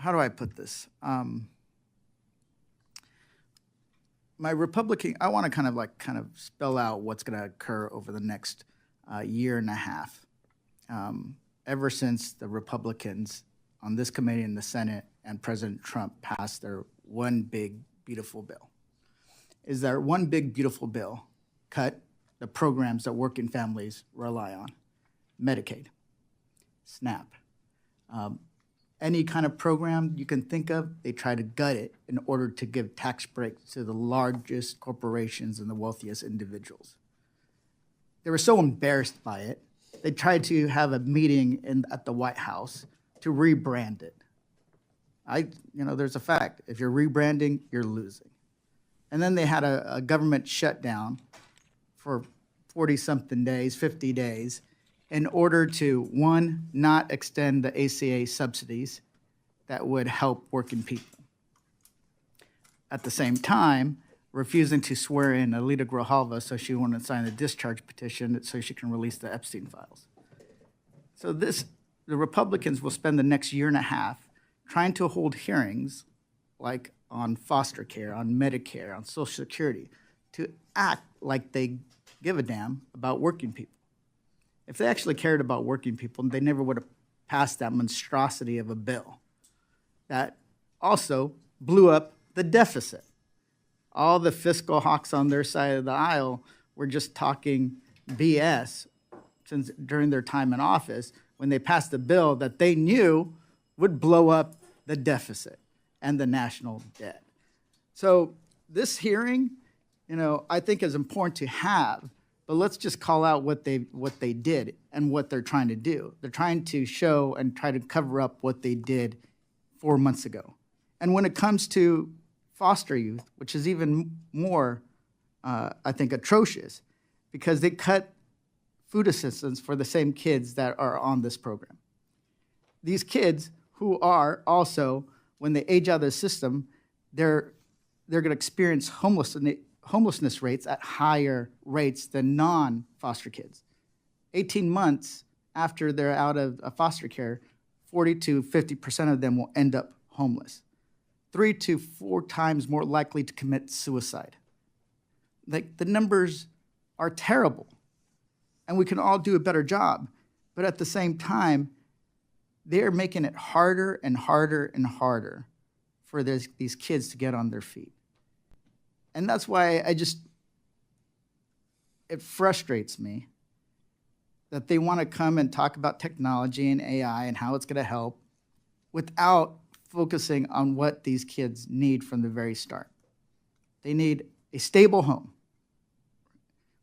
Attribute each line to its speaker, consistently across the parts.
Speaker 1: how do I put this? My Republican, I want to kind of spell out what's going to occur over the next year and a half. Ever since the Republicans on this committee in the Senate and President Trump passed their one big beautiful bill. Is their one big beautiful bill cut the programs that working families rely on? Medicaid, SNAP, any kind of program you can think of, they try to gut it in order to give tax breaks to the largest corporations and the wealthiest individuals. They were so embarrassed by it, they tried to have a meeting at the White House to rebrand it. There's a fact. If you're rebranding, you're losing. And then they had a government shutdown for 40-something days, 50 days, in order to, one, not extend the ACA subsidies that would help working people. At the same time, refusing to swear in Alita Grijalva so she wouldn't sign the discharge petition so she can release the Epstein files. So the Republicans will spend the next year and a half trying to hold hearings like on foster care, on Medicare, on Social Security, to act like they give a damn about working people. If they actually cared about working people, they never would have passed that monstrosity of a bill that also blew up the deficit. All the fiscal hawks on their side of the aisle were just talking BS since during their time in office when they passed a bill that they knew would blow up the deficit and the national debt. So this hearing, I think is important to have, but let's just call out what they did and what they're trying to do. They're trying to show and try to cover up what they did 4 months ago. And when it comes to foster youth, which is even more, I think, atrocious, because they cut food assistance for the same kids that are on this program. These kids who are also, when they age out of the system, they're going to experience homelessness rates at higher rates than non-foster kids. 18 months after they're out of foster care, 40 to 50% of them will end up homeless. 3 to 4 times more likely to commit suicide. Like, the numbers are terrible, and we can all do a better job. But at the same time, they're making it harder and harder and harder for these kids to get on their feet. And that's why it frustrates me that they want to come and talk about technology and AI and how it's going to help without focusing on what these kids need from the very start. They need a stable home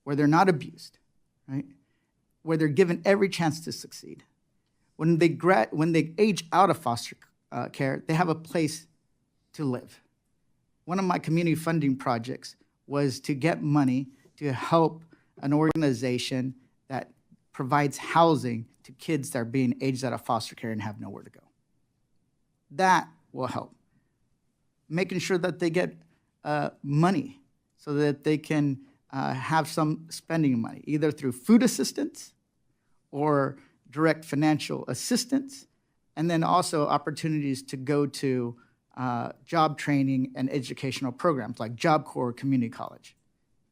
Speaker 1: where they're not abused, right? Where they're given every chance to succeed. When they age out of foster care, they have a place to live. One of my community funding projects was to get money to help an organization that provides housing to kids that are being aged out of foster care and have nowhere to go. That will help. Making sure that they get money so that they can have some spending money, either through food assistance or direct financial assistance, and then also opportunities to go to job training and educational programs like Job Corps Community College.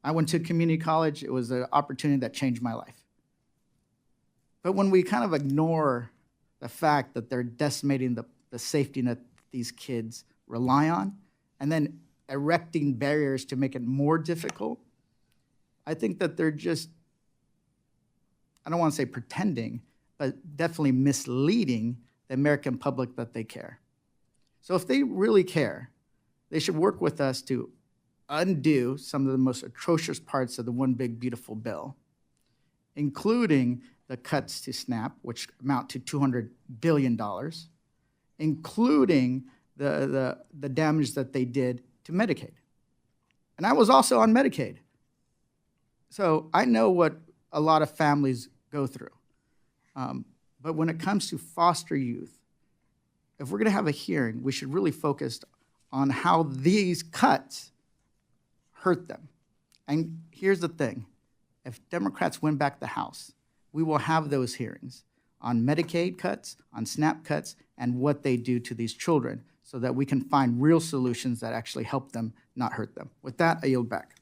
Speaker 1: I went to community college. It was an opportunity that changed my life. But when we kind of ignore the fact that they're decimating the safety net these kids rely on, and then erecting barriers to make it more difficult, I think that they're just, I don't want to say pretending, but definitely misleading the American public that they care. So if they really care, they should work with us to undo some of the most atrocious parts of the one big beautiful bill, including the cuts to SNAP, which amount to $200 billion, including the damage that they did to Medicaid. And I was also on Medicaid. So I know what a lot of families go through. But when it comes to foster youth, if we're going to have a hearing, we should really focus on how these cuts hurt them. And here's the thing. If Democrats win back the House, we will have those hearings. on Medicaid cuts, on SNAP cuts, and what they do to these children so that we can find real solutions that actually help them, not hurt them. With that, I yield back.